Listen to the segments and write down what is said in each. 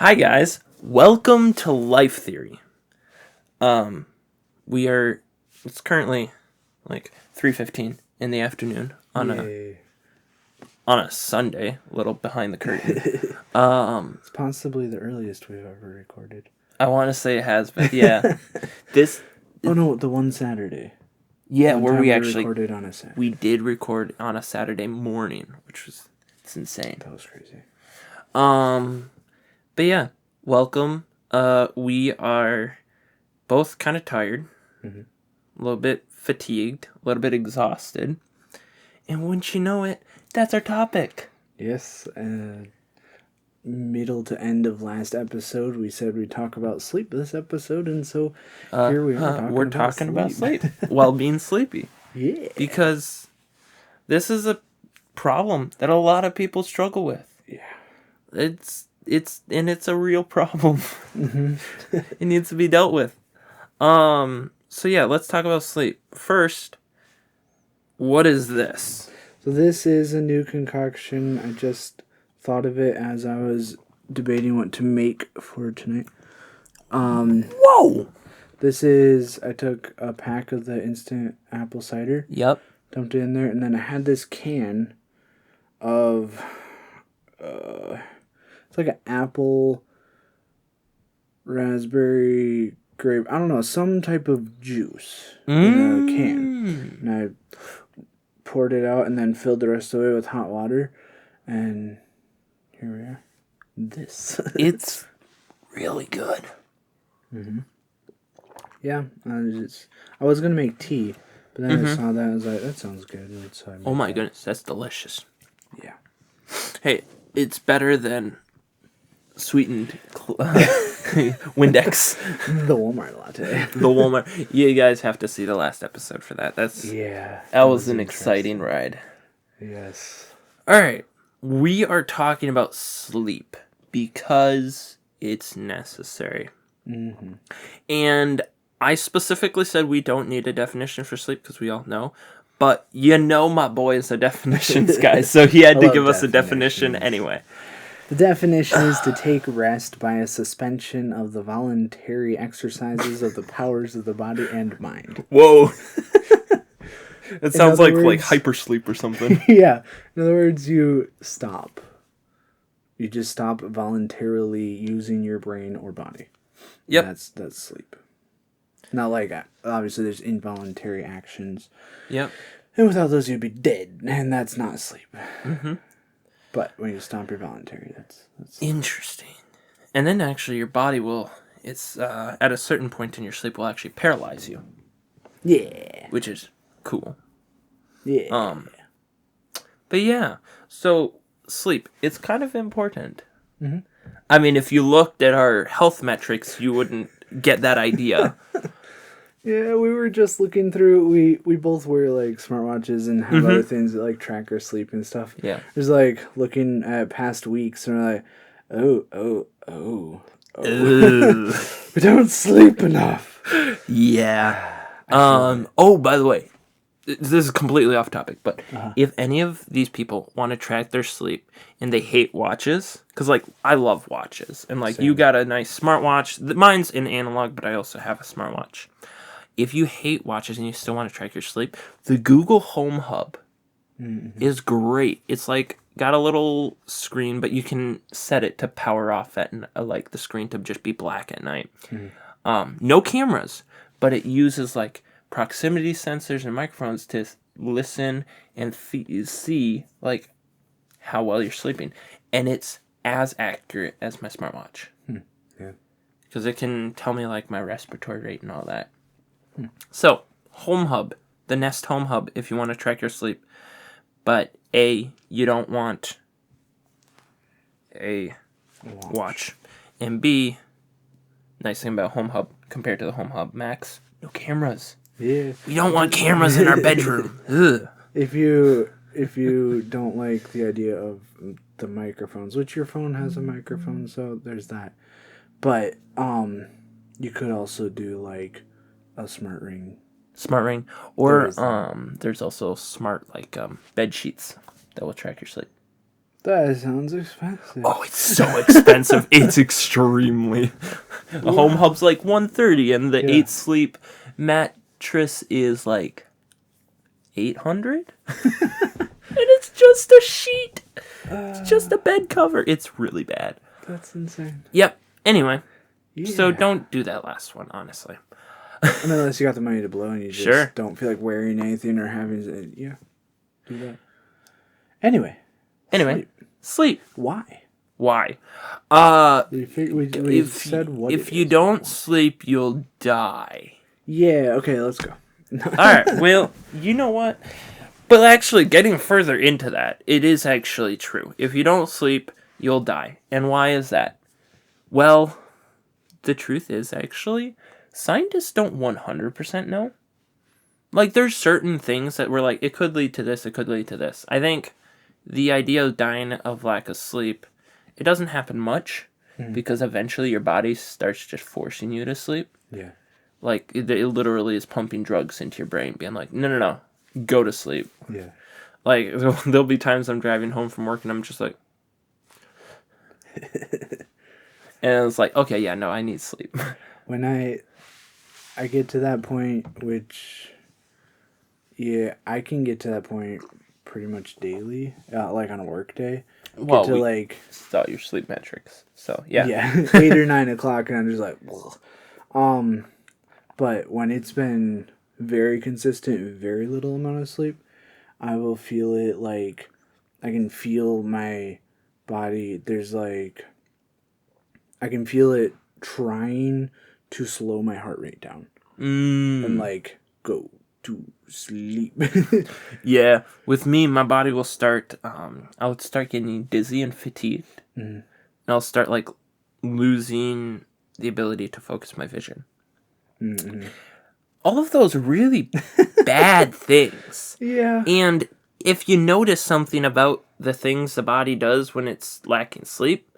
Hi guys, welcome to Life Theory. It's currently like 3:15 in the afternoon on Yay. a Sunday, a little behind the curtain. It's possibly the earliest we've ever recorded. I want to say it has been, yeah. This, Oh no, the one Saturday. yeah, One where time we actually recorded on a Saturday. we did record on a Saturday morning, it's insane. That was crazy. But yeah, welcome. We are both kind of tired, a little bit fatigued, a little bit exhausted. And wouldn't you know it, that's our topic. Yes, middle to end of last episode, we said we'd talk about sleep this episode, and so here we are. We're talking about sleep while being sleepy. Yeah. Because this is a problem that a lot of people struggle with. Yeah. It's a real problem. It needs to be dealt with. So yeah, let's talk about sleep. First, what is this? So this is a new concoction. I just thought of it as I was debating what to make for tonight. Whoa! I took a pack of the instant apple cider. Yep. Dumped it in there, and then I had this can of, it's like an apple, raspberry, grape, I don't know, some type of juice in a can. And I poured it out and then filled the rest of it with hot water, and here we are. This. It's really good. Yeah, I was going to make tea, but then I saw that, I was like, that sounds good. And so Oh my goodness, that's delicious. Yeah. Hey, it's better than sweetened Windex. The Walmart latte. The Walmart. You guys have to see the last episode for that. Yeah. That was an exciting ride. Yes. All right, we are talking about sleep because it's necessary. And I specifically said we don't need a definition for sleep because we all know. But my boy is a definitions guy, so he had to give us a definition anyway. The definition is to take rest by a suspension of the voluntary exercises of the powers of the body and mind. Whoa. It sounds like hypersleep or something. Yeah. In other words, you stop. You just stop voluntarily using your brain or body. Yep. That's sleep. Not like, obviously there's involuntary actions. Yep. And without those you'd be dead, and that's not sleep. But when you stop your voluntary, that's interesting. And then actually your body will, at a certain point in your sleep will actually paralyze you. Yeah. Which is cool. Yeah. But yeah, so sleep, it's kind of important. I mean, if you looked at our health metrics, you wouldn't get that idea. Yeah, we were just looking through. We both wear like smartwatches and have other things that like track our sleep and stuff. Yeah. Just like looking at past weeks and we're like, oh. We don't sleep enough. Yeah. Oh, by the way, this is completely off topic, but if any of these people want to track their sleep and they hate watches, because like I love watches, and like you got a nice smartwatch. Mine's an analog, but I also have a smartwatch. If you hate watches and you still want to track your sleep, the Google Home Hub is great. It's like got a little screen, but you can set it to power off at like the screen to just be black at night. No cameras, but it uses like proximity sensors and microphones to listen and see like how well you're sleeping, and it's as accurate as my smartwatch. Yeah. Because it can tell me like my respiratory rate and all that. So, Home Hub, the Nest Home Hub, if you want to track your sleep. But A, you don't want a watch. And B, nice thing about Home Hub compared to the Home Hub Max, no cameras. Yeah. We don't want cameras in our bedroom. Ugh. If you don't like the idea of the microphones, which your phone has a microphone, so there's that. But you could also do like a smart ring. Or there's also smart like bed sheets that will track your sleep. That sounds expensive. Oh, it's so expensive. It's extremely. A home hub's like $130, and the 8 sleep mattress is like $800. And it's just a sheet. It's just a bed cover. It's really bad. That's insane. Yep. Anyway, Yeah. so don't do that last one, honestly. I mean, unless you got the money to blow and you just Sure. don't feel like wearing anything or having... Yeah. Do that. Anyway. Sleep. Why? Why? We said what if you don't sleep, you'll die. Yeah, okay, let's go. Alright, well, you know what? But actually, getting further into that, it is actually true. If you don't sleep, you'll die. And why is that? Well, the truth is, actually, scientists don't 100% know. Like, there's certain things that were like, it could lead to this, it could lead to this. I think the idea of dying of lack of sleep, it doesn't happen much, because eventually your body starts just forcing you to sleep. Yeah. Like, it literally is pumping drugs into your brain, being like, no, go to sleep. Yeah. Like, there'll be times I'm driving home from work and I'm just like... and it's like, okay, yeah, no, I need sleep. When I get to that point, which... Yeah, I can get to that point pretty much daily, like on a work day. Well, get to like... saw your sleep metrics, so, yeah. Yeah, 8 or 9 o'clock, and I'm just like... Ugh. But when it's been very consistent, very little amount of sleep, I will feel it like I can feel my body. There's like I can feel it trying to slow my heart rate down and like go to sleep. Yeah, with me, my body will start. I'll start getting dizzy and fatigued, and I'll start like losing the ability to focus my vision. Mm-hmm. All of those really bad things. Yeah. And if you notice something about the things the body does when it's lacking sleep,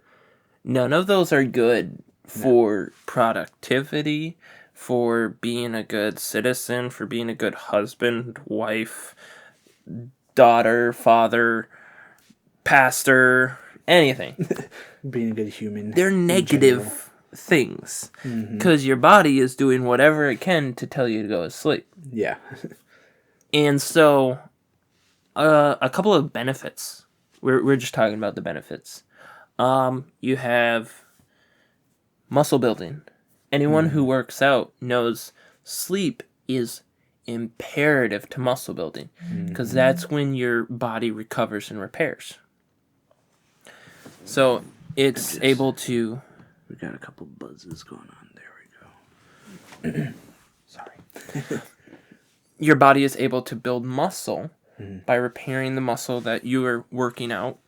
none of those are good for productivity, for being a good citizen, for being a good husband, wife, daughter, father, pastor, anything. Being a good human. They're negative things, because your body is doing whatever it can to tell you to go to sleep. Yeah. And so, a couple of benefits. We're just talking about the benefits. You have muscle building. Anyone who works out knows sleep is imperative to muscle building, because that's when your body recovers and repairs. So it's able to... We got a couple buzzes going on. There we go. Sorry. Your body is able to build muscle by repairing the muscle that you are working out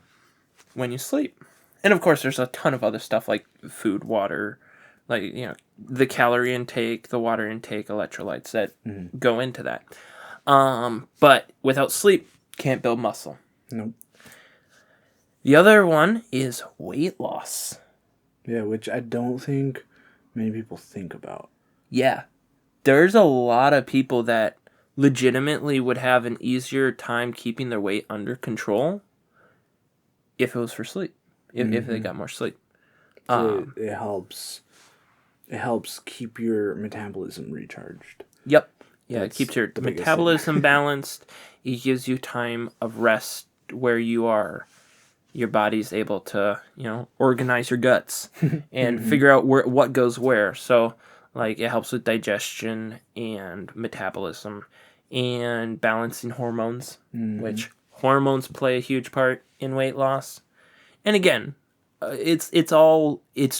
when you sleep. And of course, there's a ton of other stuff like food, water, like, you know, the calorie intake, the water intake, electrolytes that go into that. But without sleep, can't build muscle. Nope. The other one is weight loss. Yeah, which I don't think many people think about. Yeah. There's a lot of people that legitimately would have an easier time keeping their weight under control if it was for sleep. If they got more sleep. So it helps keep your metabolism recharged. Yep. Yeah, it keeps your metabolism balanced. It gives you time of rest where your body's able to, organize your guts and figure out what goes where. So, like, it helps with digestion and metabolism and balancing hormones, which hormones play a huge part in weight loss. And again, it's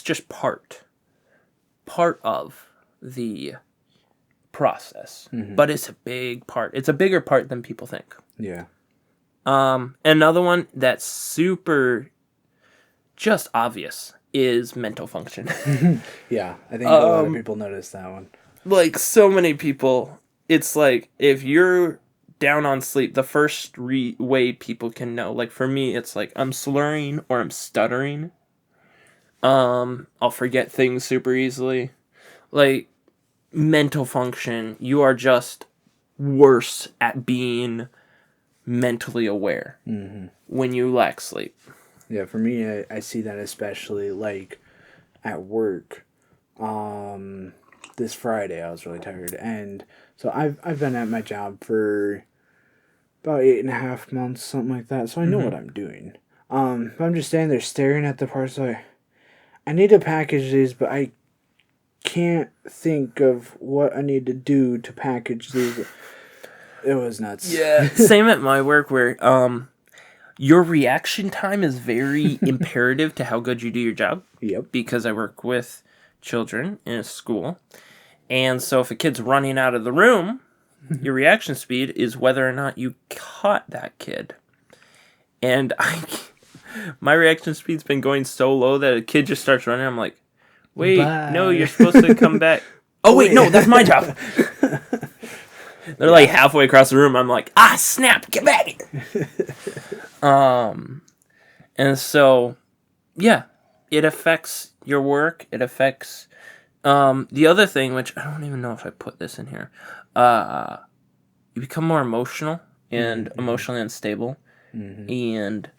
just part of the process, but it's a big part. It's a bigger part than people think. Yeah. Another one that's super just obvious is mental function. Yeah, I think a lot of people notice that one. Like, so many people, it's like, if you're down on sleep, the first way people can know, like for me, it's like I'm slurring or I'm stuttering. I'll forget things super easily. Like, mental function, you are just worse at being mentally aware when you lack sleep. Yeah, for me, I see that especially, like, at work. This Friday, I was really tired. And so I've been at my job for about 8.5 months, something like that. So I know what I'm doing. But I'm just standing there staring at the parts like, I need to package these, but I can't think of what I need to do to package these. It was nuts. Yeah. Same at my work where your reaction time is very imperative to how good you do your job. Yep. Because I work with children in a school. And so if a kid's running out of the room, your reaction speed is whether or not you caught that kid. And my reaction speed's been going so low that a kid just starts running. I'm like, wait, Bye. no, you're supposed to come back. Oh, wait, no, that's my job. They're like halfway across the room. I'm like, snap, get back. And so, yeah, it affects your work. It affects, the other thing, which I don't even know if I put this in here. You become more emotional and emotionally unstable. And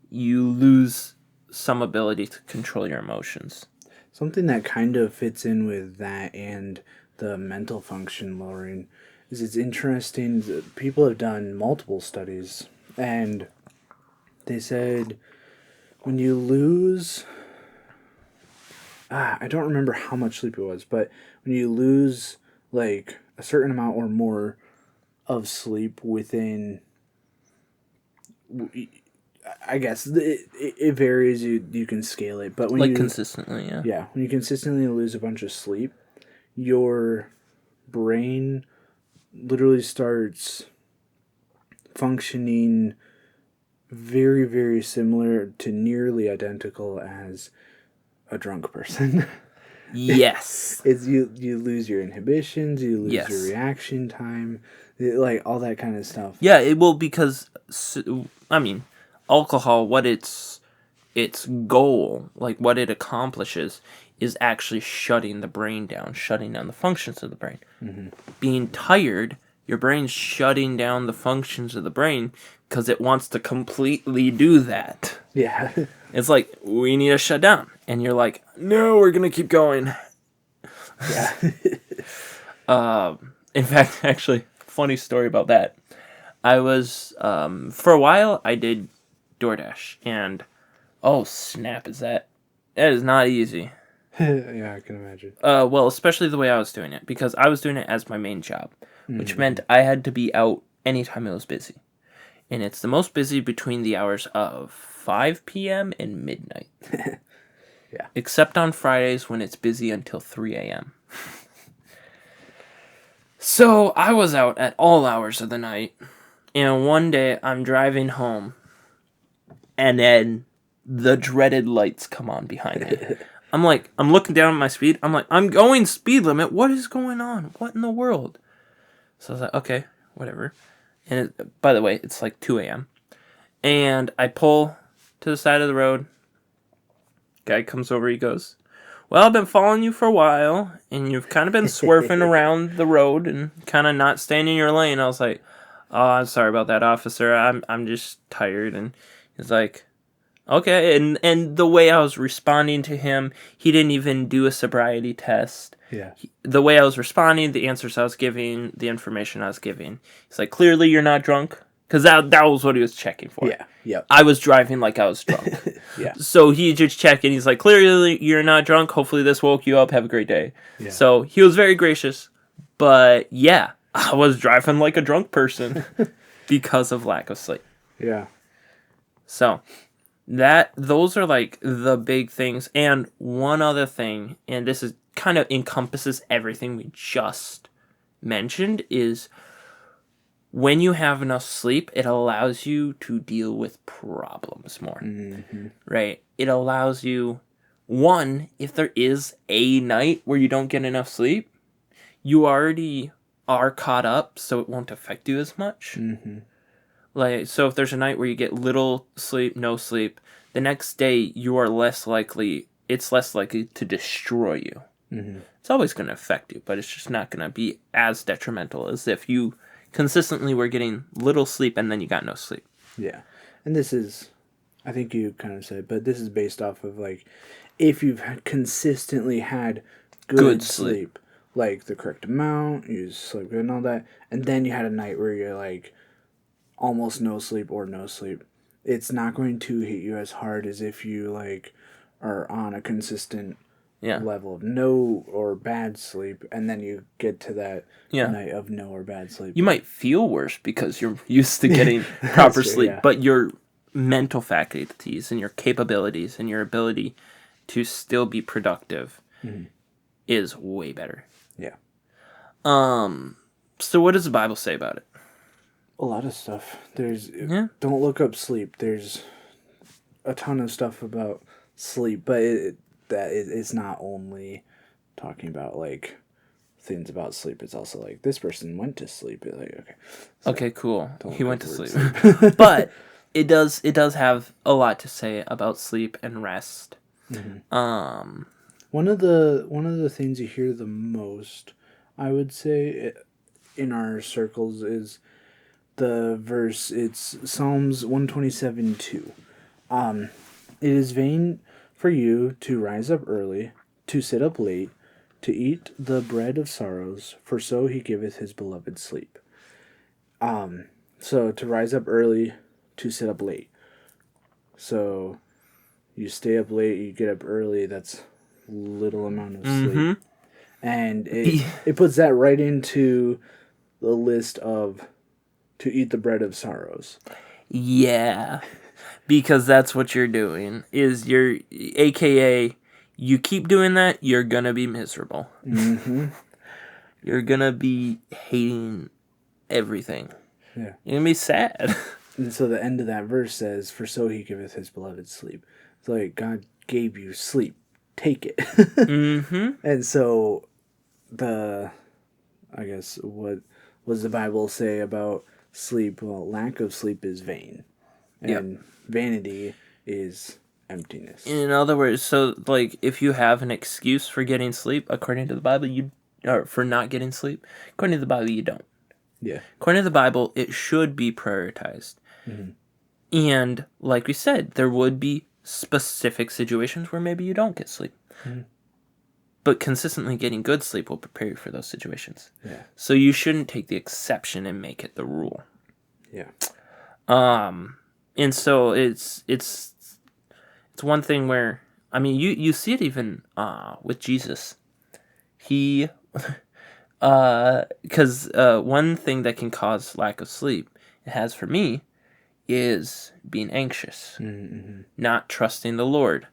you lose some ability to control your emotions. Something that kind of fits in with that and the mental function lowering is it's interesting. People have done multiple studies, and they said when you lose, I don't remember how much sleep it was, but when you lose like a certain amount or more of sleep within, I guess it varies. You can scale it, but when Like you consistently, yeah. when you consistently lose a bunch of sleep, your brain literally starts functioning very, very similar to nearly identical as a drunk person. Yes. It's you lose your inhibitions, you lose Yes. your reaction time, like all that kind of stuff. Yeah, it will because, I mean, alcohol, what its goal, like what it accomplishes, is actually shutting the brain down, shutting down the functions of the brain. Being tired, your brain's shutting down the functions of the brain because it wants to completely do that. Yeah. It's like, we need to shut down. And you're like, no, we're going to keep going. Yeah. In fact, actually, funny story about that. I was, for a while, I did DoorDash. And, oh, snap, that is not easy. Yeah, I can imagine. Well, especially the way I was doing it. Because I was doing it as my main job. Which meant I had to be out anytime it was busy. And it's the most busy between the hours of 5 p.m. and midnight. Yeah. Except on Fridays when it's busy until 3 a.m. So I was out at all hours of the night. And one day I'm driving home. And then the dreaded lights come on behind me. I'm looking down at my speed. I'm like, I'm going speed limit. What is going on? What in the world? So I was like, okay, whatever. And by the way, it's like 2 a.m. And I pull to the side of the road. Guy comes over, he goes, well, I've been following you for a while, and you've kind of been swerving around the road and kind of not staying in your lane. I was like, oh, I'm sorry about that, officer. I'm just tired. And he's like, okay. And the way I was responding to him, he didn't even do a sobriety test. Yeah. The way I was responding, the answers I was giving, the information I was giving. He's like, clearly you're not drunk. Because that was what he was checking for. Yeah. Yep. I was driving like I was drunk. Yeah. So he just checked and he's like, clearly you're not drunk. Hopefully this woke you up. Have a great day. Yeah. So he was very gracious. But yeah, I was driving like a drunk person because of lack of sleep. Yeah. So those are like the big things. And one other thing, and this is kind of encompasses everything we just mentioned, is when you have enough sleep, it allows you to deal with problems more, right? It allows you, one, if there is a night where you don't get enough sleep, you already are caught up, so it won't affect you as much. Like, so if there's a night where you get little sleep, no sleep, the next day you are it's less likely to destroy you. It's always going to affect you, but it's just not going to be as detrimental as if you consistently were getting little sleep and then you got no sleep. Yeah. And this is, I think you kind of said, but this is based off of like if you've consistently had good sleep, like the correct amount, you sleep good and all that, and then you had a night where you're like almost no sleep or no sleep, it's not going to hit you as hard as if you like are on a consistent level of no or bad sleep, and then you get to that night of no or bad sleep. You might feel worse because you're used to getting proper sleep, but your mental faculties and your capabilities and your ability to still be productive is way better. Yeah. So what does the Bible say about it? A lot of stuff. Don't look up sleep. There's a ton of stuff about sleep, but it's not only talking about like things about sleep. It's also like this person went to sleep. It's like okay, cool. He went to sleep. But it does have a lot to say about sleep and rest. Mm-hmm. One of the things you hear the most, I would say, in our circles is the verse. It's Psalms 127:2. It is vain for you to rise up early, to sit up late, to eat the bread of sorrows, for so he giveth his beloved sleep. So to rise up early, to sit up late. So you stay up late, you get up early, that's little amount of sleep. And it puts that right into the list of to eat the bread of sorrows. Yeah. Because that's what you're doing. AKA, you keep doing that, you're gonna be miserable. Mm-hmm. You're gonna be hating everything. Yeah. You're gonna be sad. And so the end of that verse says, for so he giveth his beloved sleep. It's like, God gave you sleep. Take it. And so I guess, what does the Bible say about sleep? Well, lack of sleep is vain. And vanity is emptiness. In other words, so like if you have an excuse for getting sleep, according to the Bible, or for not getting sleep, according to the Bible, you don't. Yeah. According to the Bible, it should be prioritized. And like we said, there would be specific situations where maybe you don't get sleep. But consistently getting good sleep will prepare you for those situations. Yeah. So you shouldn't take the exception and make it the rule. Yeah. And so it's one thing where, I mean, you see it even with Jesus. He because one thing that can cause lack of sleep, it has for me, is being anxious, not trusting the Lord.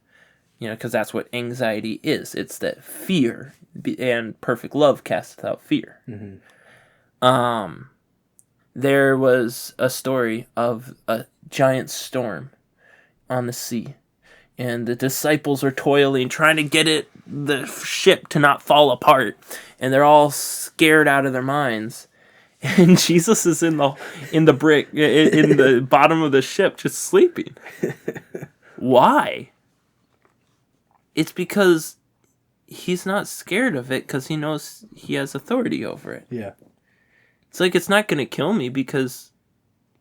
Because that's what anxiety is. It's that fear, and perfect love casteth out fear. There was a story of a giant storm on the sea, and the disciples are toiling, trying to get the ship to not fall apart, and they're all scared out of their minds. And Jesus is in the bottom of the ship, just sleeping. Why? It's because he's not scared of it, because he knows he has authority over it. Yeah. It's like, it's not going to kill me because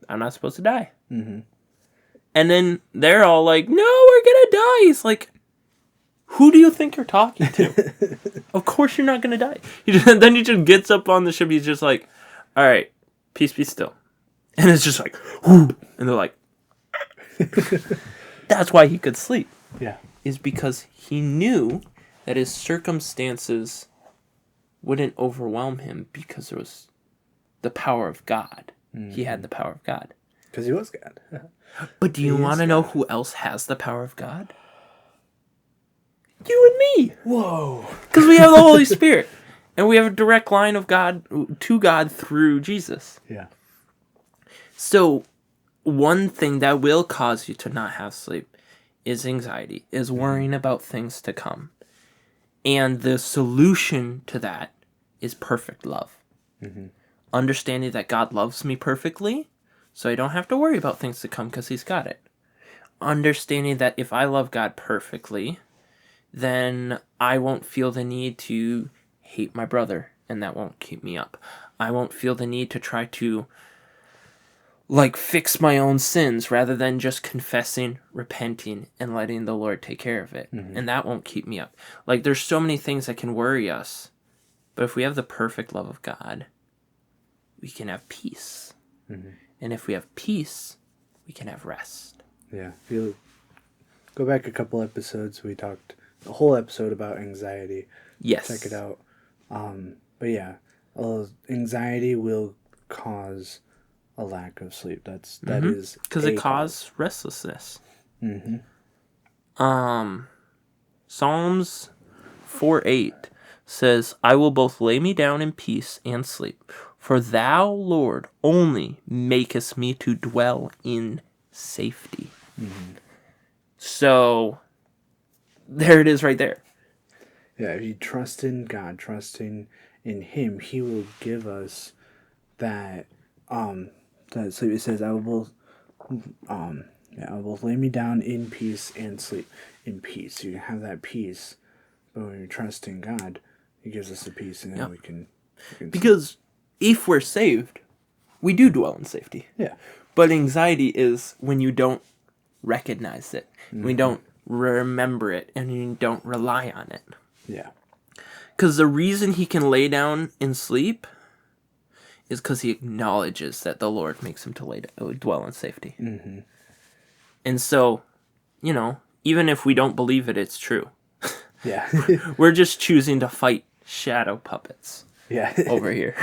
I'm not supposed to die. And then they're all like, no, we're going to die. He's like, who do you think you're talking to? Of course you're not going to die. Then he just gets up on the ship. He's just like, all right, peace be still. And it's just like, whoo. And they're like, that's why he could sleep. Yeah. Is because he knew that his circumstances wouldn't overwhelm him, because there was the power of God. He had the power of God. Because he was God. But do you want to know who else has the power of God? You and me. Whoa. Because we have the Holy Spirit. And we have a direct line of God to God through Jesus. Yeah. So one thing that will cause you to not have sleep is anxiety, is worrying about things to come. And the solution to that is perfect love. Understanding that God loves me perfectly, so I don't have to worry about things to come because he's got it. Understanding that if I love God perfectly, then I won't feel the need to hate my brother, and that won't keep me up. I won't feel the need to try to like fix my own sins rather than just confessing, repenting, and letting the Lord take care of it. And that won't keep me up. Like, there's so many things that can worry us. But if we have the perfect love of God, we can have peace. And if we have peace, we can have rest. Yeah. If you go back a couple episodes, we talked a whole episode about anxiety. Yes. Check it out. But yeah, anxiety will cause a lack of sleep. That is because it causes restlessness. Psalms 4:8 says, "I will both lay me down in peace and sleep, for thou, Lord, only makest me to dwell in safety." So there it is right there. Yeah, if you trust in God, trusting in Him, He will give us that sleep. It says, I will lay me down in peace and sleep in peace. You have that peace, but when you trust in God, He gives us the peace, and then we can because if we're saved, we do dwell in safety. Yeah. But anxiety is when you don't recognize it, we don't remember it, and you don't rely on it. Yeah. Because the reason he can lay down and sleep is because he acknowledges that the Lord makes him to dwell in safety. And so, even if we don't believe it, it's true. Yeah. We're just choosing to fight shadow puppets. Yeah. Over here.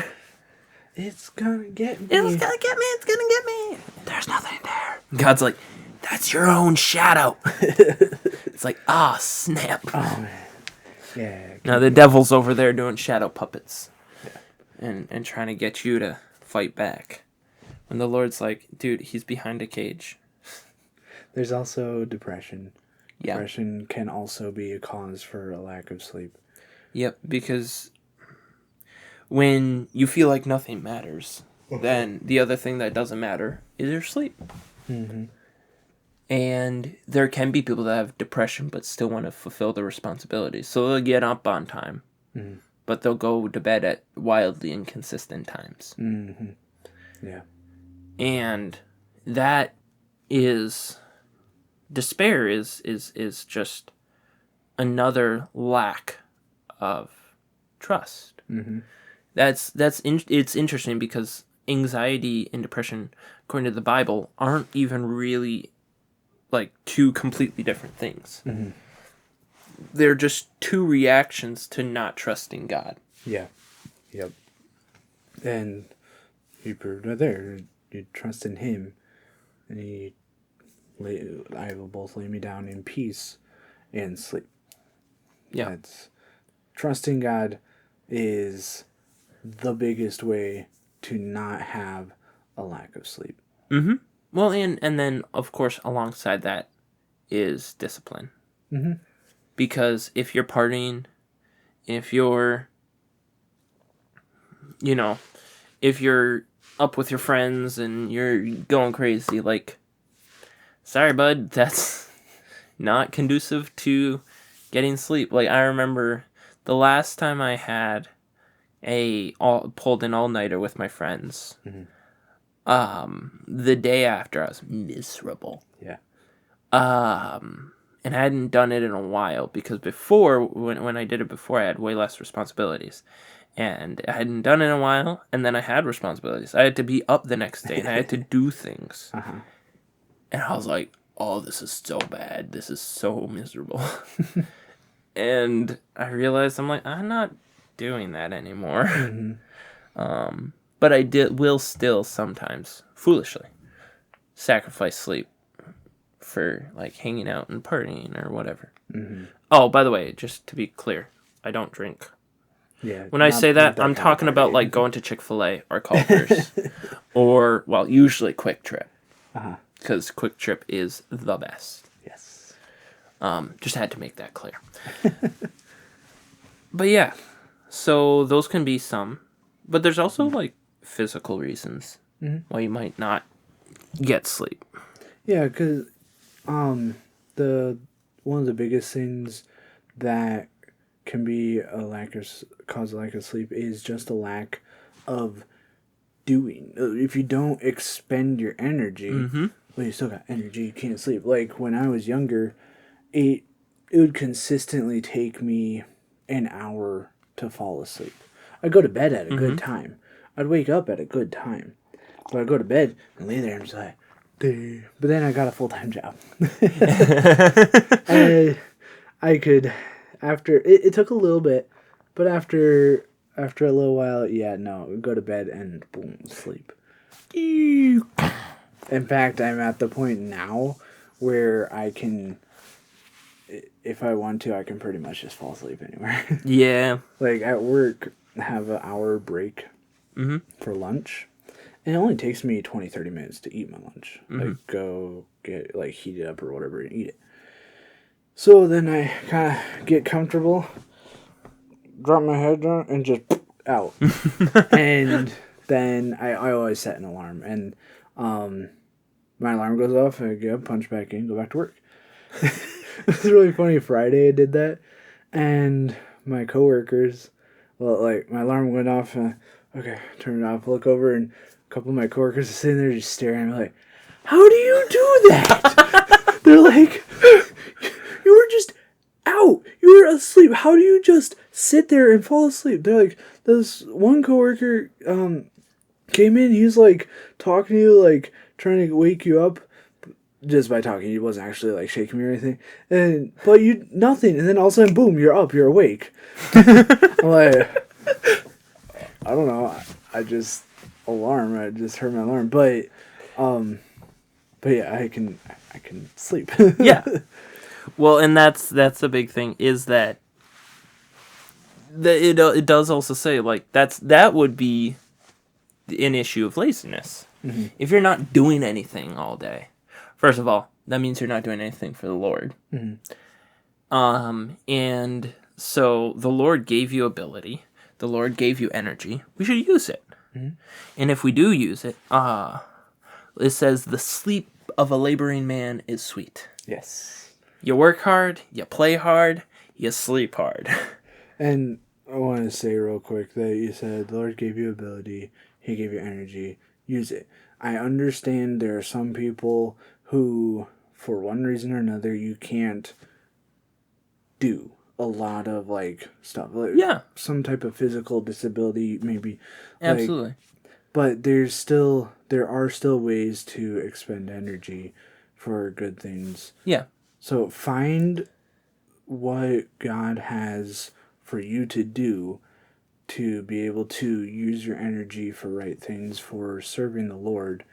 It's gonna get me. It's gonna get me. It's gonna get me. There's nothing there. God's like, that's your own shadow. It's like, snap. Oh, man. Yeah. Now the devil's over there doing shadow puppets. Yeah. And trying to get you to fight back. When the Lord's like, dude, he's behind a cage. There's also depression. Yeah. Depression can also be a cause for a lack of sleep. Yep, because when you feel like nothing matters, then the other thing that doesn't matter is your sleep. And there can be people that have depression but still want to fulfill their responsibilities. So they'll get up on time, but they'll go to bed at wildly inconsistent times. Yeah. And that is... despair is just another lack of trust. It's interesting because anxiety and depression, according to the Bible, aren't even really like two completely different things. They're just two reactions to not trusting God. Yeah. Yep. And you proved right there. You trust in Him, and I will both lay me down in peace and sleep. Yeah. Trusting God is the biggest way to not have a lack of sleep. Well, and then, of course, alongside that is discipline. Because if you're partying, if you're up with your friends and you're going crazy, like, sorry, bud, that's not conducive to getting sleep. Like, I remember the last time I had pulled an all-nighter with my friends. The day after, I was miserable. Yeah. And I hadn't done it in a while because before, when I did it before, I had way less responsibilities. And I hadn't done it in a while, and then I had responsibilities. I had to be up the next day, and I had to do things. And I was like, oh, this is so bad. This is so miserable. And I realized, I'm not doing that anymore. But I will still sometimes, foolishly, sacrifice sleep for, like, hanging out and partying or whatever. Oh, by the way, just to be clear, I don't drink. Yeah. When I say that, I'm talking about, like, going to Chick-fil-A or Culver's. Or, well, usually Quick Trip. Because Quick Trip is the best. Yes. Just had to make that clear. But yeah, so those can be some. But there's also, like, physical reasons why you might not get sleep. Yeah, because one of the biggest things that can be cause a lack of sleep is just a lack of doing. If you don't expend your energy, well, you still got energy. You can't sleep. Like when I was younger, it would consistently take me an hour to fall asleep. I'd go to bed at a good time. I'd wake up at a good time. But I'd go to bed and lay there and just like, "Duh." But then I got a full-time job. And I could, after, it took a little bit, but after a little while, yeah, no, go to bed and boom, sleep. In fact, I'm at the point now where I can, if I want to, I can pretty much just fall asleep anywhere. Yeah. Like at work, I have an hour break for lunch. And it only takes me 20-30 minutes to eat my lunch. Like go get, like heat it up or whatever and eat it. So then I kind of get comfortable, drop my head down, and just out. And then I always set an alarm. And my alarm goes off, I get up, punch back in, go back to work. It's really funny. Friday I did that. And my coworkers, well, like my alarm went off. Okay, turn it off, look over, and a couple of my coworkers are sitting there just staring at me like, how do you do that? They're like, you were just out. You were asleep. How do you just sit there and fall asleep? They're like, this one coworker came in. He was like talking to you, like trying to wake you up just by talking. He wasn't actually like shaking me or anything. But you nothing. And then all of a sudden, boom, you're up. You're awake. I'm like, I don't know. I just I just heard my alarm. But yeah, I can sleep. Yeah. Well, and that's the big thing is that it does also say like that would be an issue of laziness. If you're not doing anything all day, first of all, that means you're not doing anything for the Lord. And so the Lord gave you ability. The Lord gave you energy. We should use it. And if we do use it, it says the sleep of a laboring man is sweet. Yes. You work hard, you play hard, you sleep hard. And I want to say real quick that you said the Lord gave you ability, He gave you energy, use it. I understand there are some people who, for one reason or another, you can't do a lot of like stuff. Like, Yeah. Some type of physical disability, maybe. Absolutely. But there are still ways to expend energy for good things. Yeah. So find what God has for you to do to be able to use your energy for right things, for serving the Lord.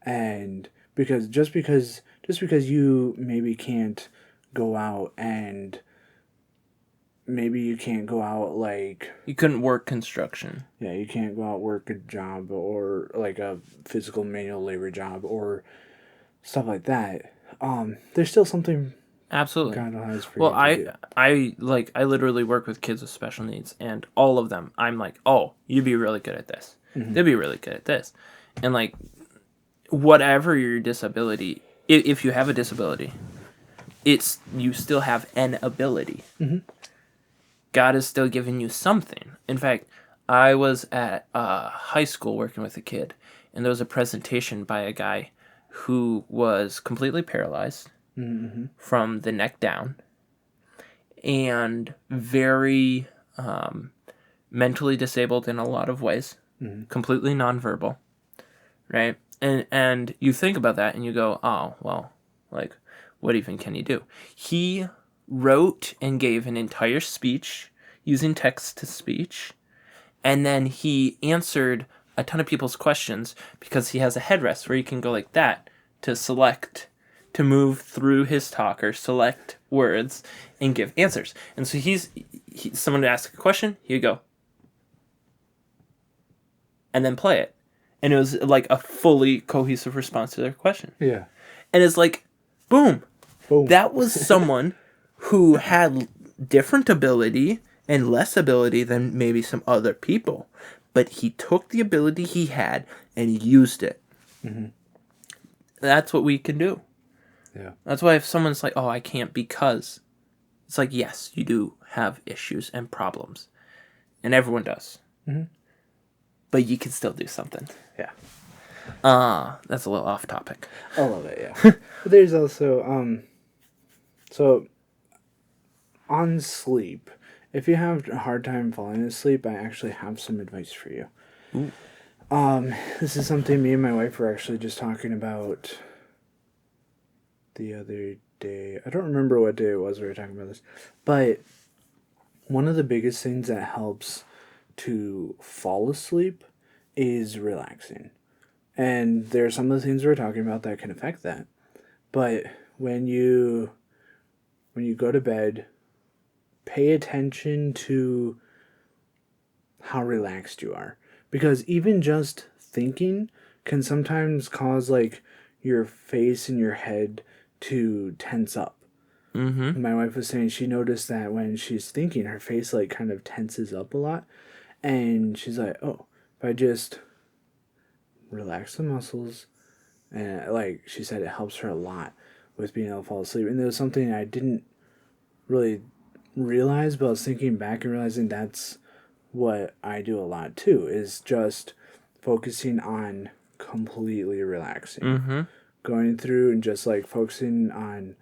And because just because you maybe can't go out and maybe you can't go out like... You couldn't work construction. Yeah, you can't go out work a job or like a physical manual labor job or stuff like that. There's still something... Absolutely. God has for well, you to do. I literally work with kids with special needs, and all of them, I'm like, oh, you'd be really good at this. They'd be really good at this. And like, whatever your disability, if you have a disability, you still have an ability. God is still giving you something. In fact, I was at high school working with a kid, and there was a presentation by a guy who was completely paralyzed from the neck down and very mentally disabled in a lot of ways, completely nonverbal, right? And you think about that and you go, oh, well, like, what even can he do? He wrote and gave an entire speech using text-to-speech, and then he answered a ton of people's questions because he has a headrest where you can go like that to move through his talk or select words and give answers. And so someone would ask a question, he'd go, and then play it. And it was like a fully cohesive response to their question. Yeah. And it's like, boom. Boom. That was someone who had different ability and less ability than maybe some other people. But he took the ability he had and used it. That's what we can do. Yeah. That's why if someone's like, oh, I can't because... It's like, yes, you do have issues and problems. And everyone does. but you can still do something. Yeah. That's a little off topic. I love it, yeah. But there's also, so on sleep, if you have a hard time falling asleep, I actually have some advice for you. Ooh. This is something me and my wife were actually just talking about the other day. I don't remember what day it was we were talking about this, but one of the biggest things that helps to fall asleep is relaxing. And there are some of the things we're talking about that can affect that. But when you go to bed, pay attention to how relaxed you are. Because even just thinking can sometimes cause like your face and your head to tense up. Mm-hmm. My wife was saying she noticed that when she's thinking, her face like kind of tenses up a lot. And she's like, oh, if I just relax the muscles, and like she said, it helps her a lot with being able to fall asleep. And there was something I didn't really realize, but I was thinking back and realizing that's what I do a lot too, is just focusing on completely relaxing. Mm-hmm. Going through and just like focusing on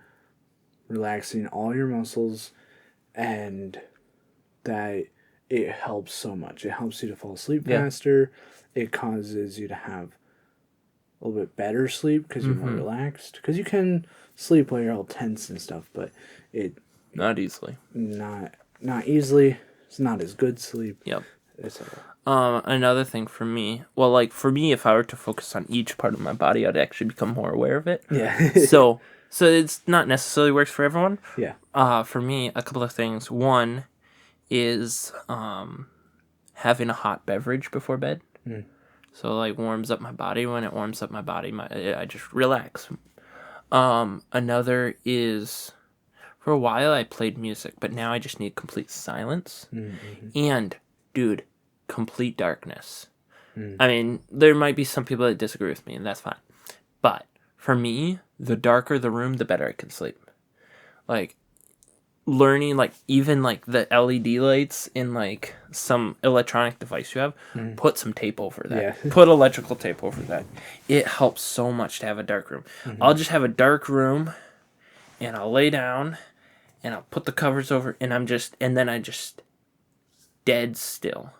relaxing all your muscles, and that it helps so much. It helps you to fall asleep faster. It causes you to have a little bit better sleep because you're more relaxed. Because you can sleep while you're all tense and stuff, but it Not easily. not easily. It's not as good sleep. Yep. Etc. Another thing for me, well, like for me, if I were to focus on each part of my body, I'd actually become more aware of it. Yeah. so it's not necessarily works for everyone. Yeah. For me, a couple of things. One is having a hot beverage before bed. So like warms up my body. When it warms up my body, I just relax. Another is, for a while I played music, but now I just need complete silence. And, dude, complete darkness. I mean, there might be some people that disagree with me, and that's fine. But for me, the darker the room, the better I can sleep. Like, learning, like, even, like, the LED lights in, like, some electronic device you have, put some tape over that. Yeah. Put electrical tape over that. It helps so much to have a dark room. I'll just have a dark room, and I'll lay down, and I'll put the covers over, and then I just dead still.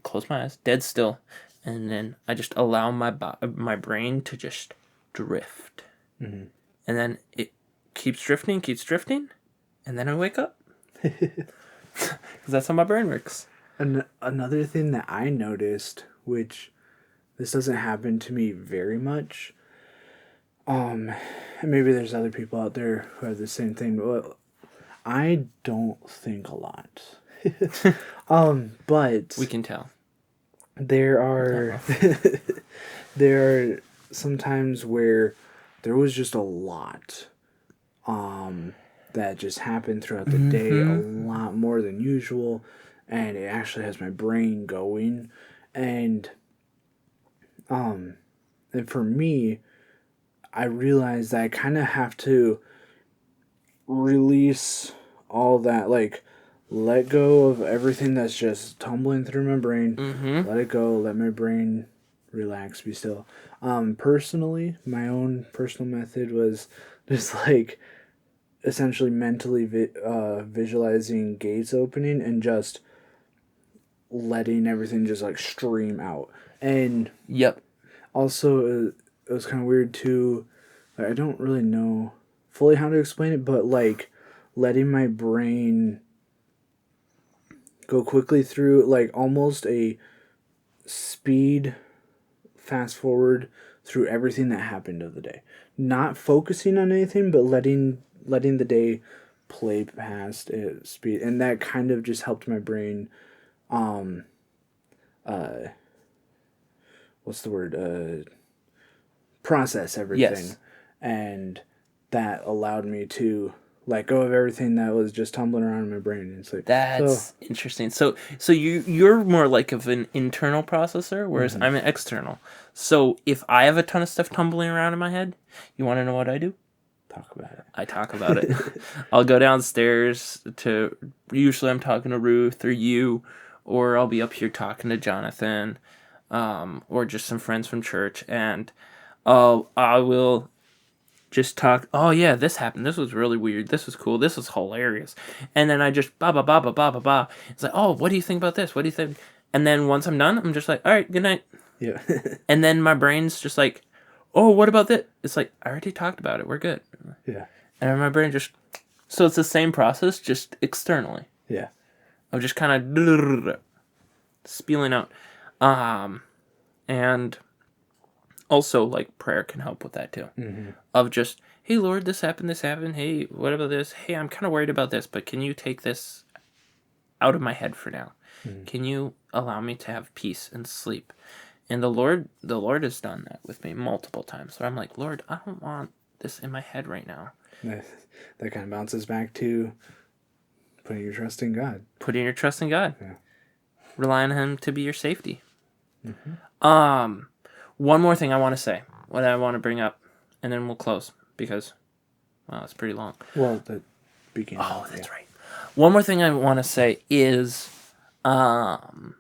Close my eyes, dead still, and then I just allow my brain to just drift. And then it keeps drifting, and then I wake up. Because that's how my brain works. Another thing that I noticed, which this doesn't happen to me very much, and maybe there's other people out there who have the same thing, but I don't think a lot. But We can tell. there are there are some times where there was just a lot that just happened throughout the day, a lot more than usual, and it actually has my brain going. And for me, I realized that I kind of have to release all that, like, let go of everything that's just tumbling through my brain. Let it go. Let my brain relax, be still. Personally, my own personal method was just like essentially mentally visualizing gates opening and just letting everything just like stream out. And Yep. also, it was kind of weird too. I don't really know fully how to explain it, but like letting my brain go quickly through, like almost a speed fast forward through everything that happened of the day. Not focusing on anything, but letting the day play past its speed, and that kind of just helped my brain. What's the word? Process everything, Yes. and that allowed me to let go of everything that was just tumbling around in my brain and sleep. That's interesting. So you're more like of an internal processor, whereas I'm an external. So if I have a ton of stuff tumbling around in my head, you want to know what I do? Talk about it. I talk about it. I'll go downstairs usually I'm talking to Ruth or you, or I'll be up here talking to Jonathan, or just some friends from church, and I will just talk. Oh yeah, this happened. This was really weird. This was cool. This was hilarious. And then I just ba ba ba ba ba ba ba. It's like, oh, what do you think about this? What do you think? And then once I'm done, I'm just like, all right, good night. Yeah. And then my brain's just like, oh, what about this? It's like, I already talked about it. We're good. Yeah. And my brain just, so it's the same process, just externally. Yeah. Of just kind of spewing out. And also, like, prayer can help with that too. Mm-hmm. Of just, hey, Lord, this happened. Hey, what about this? Hey, I'm kind of worried about this, but can you take this out of my head for now? Mm-hmm. Can you allow me to have peace and sleep? And the Lord has done that with me multiple times. So I'm like, Lord, I don't want this in my head right now. That kind of bounces back to putting your trust in God. Putting your trust in God. Yeah. Rely on Him to be your safety. Mm-hmm. One more thing I want to say, what I want to bring up, and then we'll close because, well, it's pretty long. Well, the beginning. Oh, that's right. One more thing I want to say is, do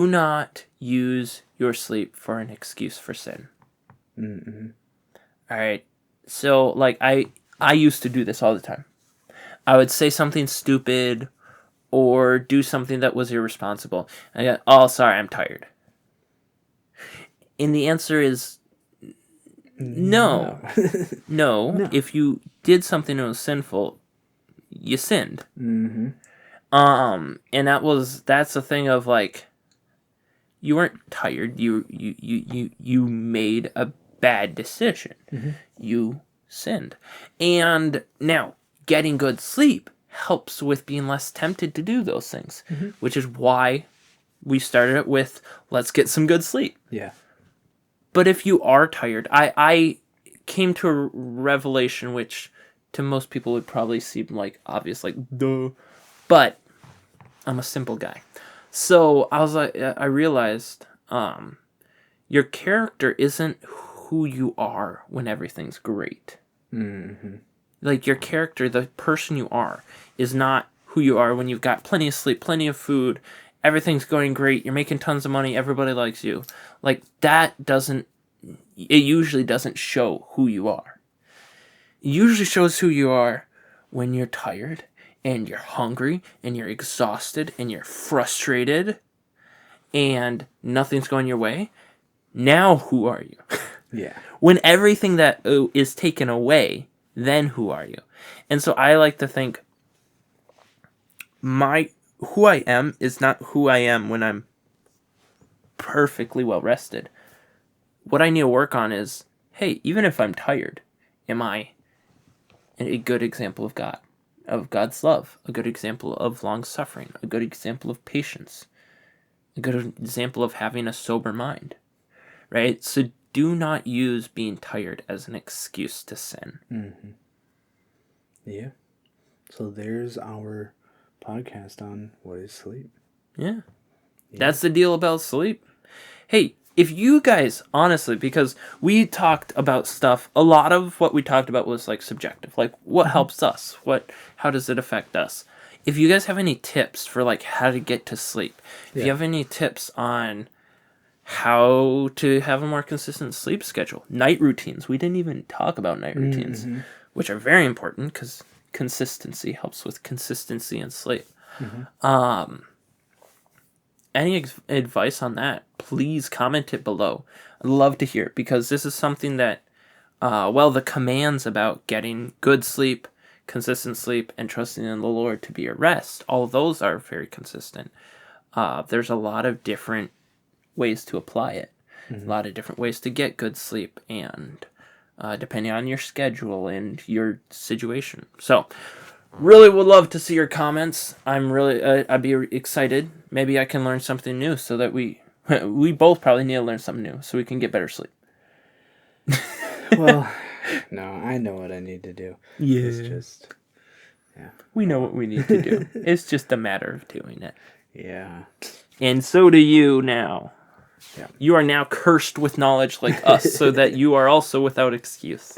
not use your sleep for an excuse for sin. Mm-hmm. All right. So, like, I used to do this all the time. I would say something stupid or do something that was irresponsible. And I go, oh, sorry, I'm tired. And the answer is no. No. If you did something that was sinful, you sinned. Mm-hmm. And that's the thing of, like, you weren't tired. You made a bad decision. Mm-hmm. You sinned. And now, getting good sleep helps with being less tempted to do those things, mm-hmm. which is why we started it with, let's get some good sleep. Yeah. But if you are tired, I came to a revelation which to most people would probably seem like obvious, like, duh. But I'm a simple guy. So I was like, I realized your character isn't who you are when everything's great. Mm-hmm. Like, your character, the person you are, is not who you are when you've got plenty of sleep, plenty of food, everything's going great, you're making tons of money, everybody likes you. Like, it usually doesn't show who you are. It usually shows who you are when you're tired, and you're hungry, and you're exhausted, and you're frustrated, and nothing's going your way. Now, who are you? Yeah. When everything that is taken away, then who are you? And so I like to think who I am is not who I am when I'm perfectly well rested. What I need to work on is, hey, even if I'm tired, am I a good example of God, of God's love, a good example of long suffering, a good example of patience, a good example of having a sober mind, right? So do not use being tired as an excuse to sin. Mm-hmm. Yeah. So there's our podcast on what is sleep. Yeah. That's the deal about sleep. Hey, if you guys, honestly, because we talked about stuff, a lot of what we talked about was like subjective. Like, what helps us? How does it affect us? If you guys have any tips for like how to get to sleep, if you have any tips on how to have a more consistent sleep schedule, night routines. We didn't even talk about night routines, mm-hmm. which are very important because consistency helps with consistency in sleep. Mm-hmm. Any advice on that, please comment it below. I'd love to hear it because this is something that, the commands about getting good sleep, consistent sleep, and trusting in the Lord to be your rest, all of those are very consistent. There's a lot of different ways to apply it. Mm-hmm. A lot of different ways to get good sleep, and depending on your schedule and your situation. So, really would love to see your comments. I'd be excited. Maybe I can learn something new so that we both probably need to learn something new so we can get better sleep. Well, no, I know what I need to do. Yeah. It's just, we know what we need to do. It's just a matter of doing it. Yeah. And so do you now. Yeah. You are now cursed with knowledge like us, so that you are also without excuse.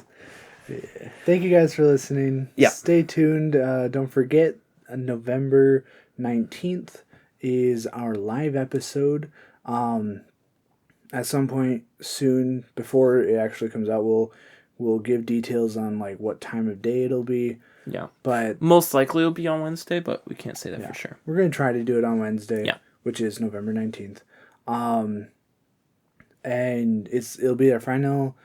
Yeah. Thank you guys for listening. Yeah. Stay tuned. Don't forget, November 19th is our live episode. At some point soon, before it actually comes out, we'll give details on like what time of day it'll be. Yeah. But most likely it'll be on Wednesday, but we can't say that for sure. We're gonna try to do it on Wednesday. Yeah. Which is November 19th. And it'll be our final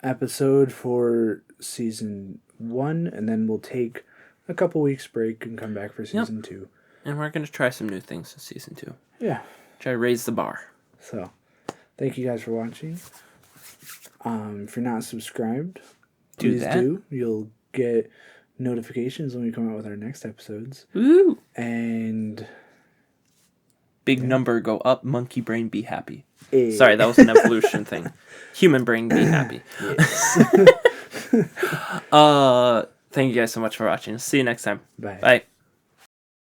episode for season 1, and then we'll take a couple weeks break and come back for season 2. And we're gonna try some new things in season 2. Yeah. Try to raise the bar. So, thank you guys for watching. If you're not subscribed, please do. You'll get notifications when we come out with our next episodes. Woo! And big number go up, monkey brain be happy. Hey. Sorry, that was an evolution thing. Human brain be happy. Yes. Thank you guys so much for watching. See you next time. Bye. Bye.